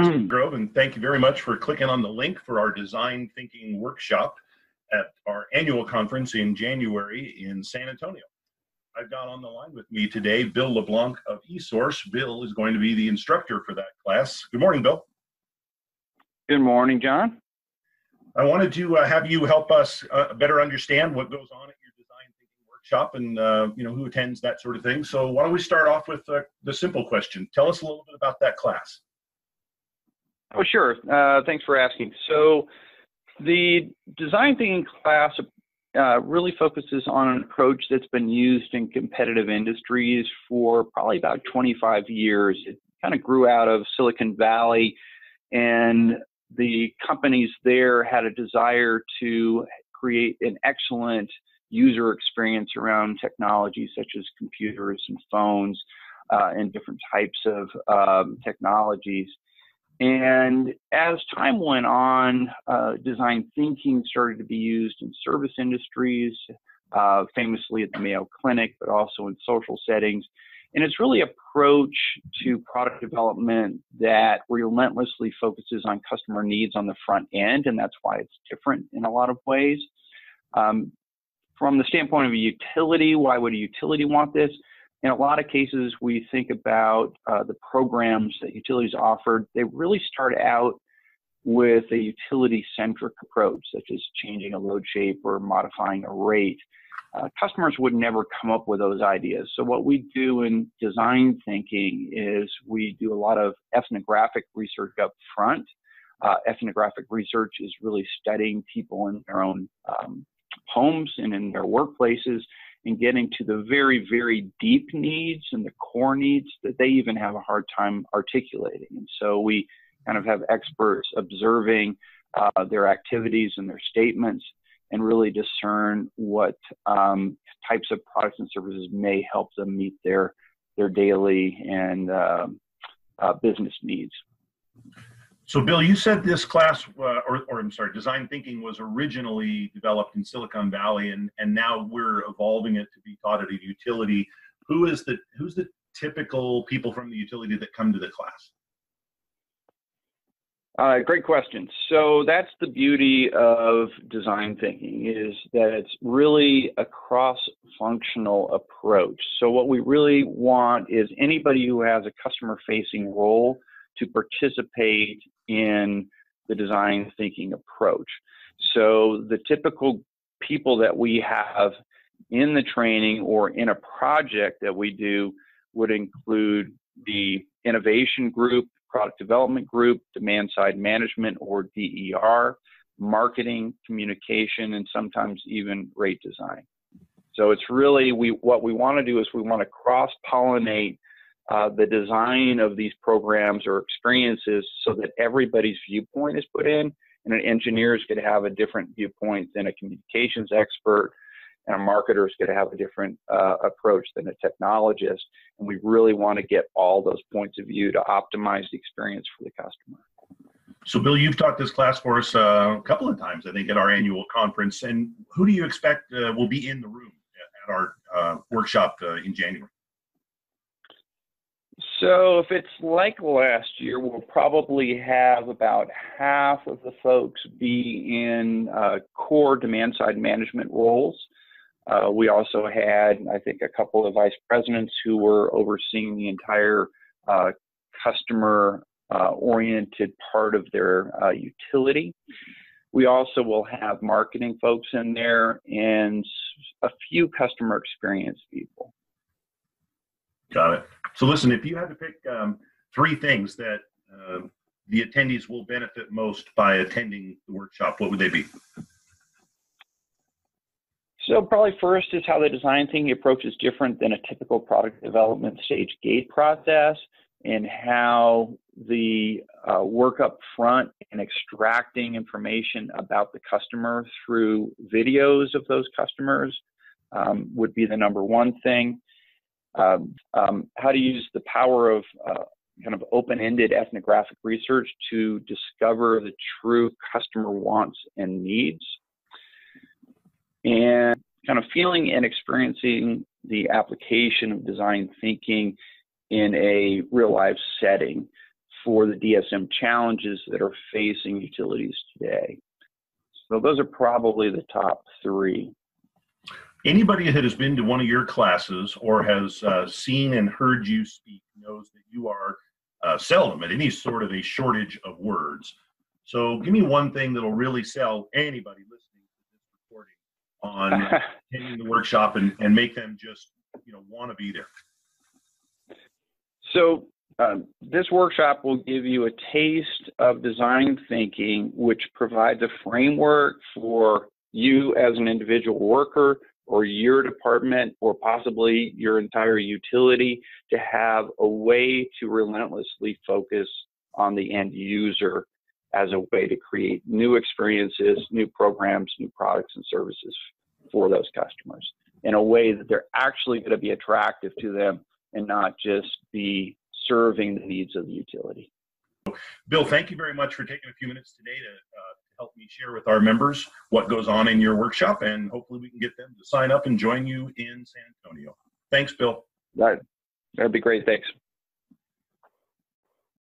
Hargrove, and thank you very much for clicking on the link for our design thinking workshop at our annual conference in January in San Antonio. I've got on the line with me today Bill LeBlanc of eSource. Bill is going to be the instructor for that class. Good morning, Bill. Good morning, John. I wanted to have you help us better understand what goes on at your design thinking workshop and who attends, that sort of thing. So why don't we start off with the simple question. Tell us a little bit about that class. Oh, sure. Thanks for asking. So the design thinking class really focuses on an approach that's been used in competitive industries for probably about 25 years. It kind of grew out of Silicon Valley, and the companies there had a desire to create an excellent user experience around technology such as computers and phones and different types of technologies. And as time went on, design thinking started to be used in service industries, famously at the Mayo Clinic, but also in social settings. And it's really an approach to product development that relentlessly focuses on customer needs on the front end, and that's why it's different in a lot of ways. From the standpoint of a utility, why would a utility want this? In a lot of cases, we think about the programs that utilities offered. They really start out with a utility-centric approach, such as changing a load shape or modifying a rate. Customers would never come up with those ideas. So what we do in design thinking is we do a lot of ethnographic research up front. Ethnographic research is really studying people in their own homes and in their workplaces and getting to the very, very deep needs and the core needs that they even have a hard time articulating. And so we kind of have experts observing their activities and their statements and really discern what types of products and services may help them meet their daily and business needs. So, Bill, you said this class, design thinking was originally developed in Silicon Valley, and now we're evolving it to be taught at a utility. Who's the typical people from the utility that come to the class? Great question. So that's the beauty of design thinking, is that it's really a cross-functional approach. So what we really want is anybody who has a customer-facing role to participate in the design thinking approach. So the typical people that we have in the training or in a project that we do would include the innovation group, product development group, demand side management or DER, marketing, communication, and sometimes even rate design. So it's really, what we want to do is we want to cross-pollinate the design of these programs or experiences so that everybody's viewpoint is put in, and an engineer is going to have a different viewpoint than a communications expert, and a marketer is going to have a different approach than a technologist. And we really want to get all those points of view to optimize the experience for the customer. So, Bill, you've taught this class for us a couple of times, I think, at our annual conference. And who do you expect will be in the room at our workshop in January? So if it's like last year, we'll probably have about half of the folks be in core demand side management roles. We also had, I think, a couple of vice presidents who were overseeing the entire customer-oriented part of their utility. We also will have marketing folks in there and a few customer experience people. Got it. So listen, if you had to pick three things that the attendees will benefit most by attending the workshop, what would they be? So probably first is how the design thinking approach is different than a typical product development stage gate process, and how the work up front and extracting information about the customer through videos of those customers would be the number one thing. How to use the power of kind of open-ended ethnographic research to discover the true customer wants and needs, and kind of feeling and experiencing the application of design thinking in a real life setting for the DSM challenges that are facing utilities today. So those are probably the top three. Anybody that has been to one of your classes or has seen and heard you speak knows that you are seldom at any sort of a shortage of words. So give me one thing that'll really sell anybody listening to this recording on attending the workshop and make them just, want to be there. So this workshop will give you a taste of design thinking, which provides a framework for you as an individual worker or your department or possibly your entire utility to have a way to relentlessly focus on the end user as a way to create new experiences, new programs, new products and services for those customers in a way that they're actually going to be attractive to them and not just be serving the needs of the utility. Bill, thank you very much for taking a few minutes today to help me share with our members what goes on in your workshop, and hopefully we can get them to sign up and join you in San Antonio. Thanks, Bill. That'd be great. Thanks.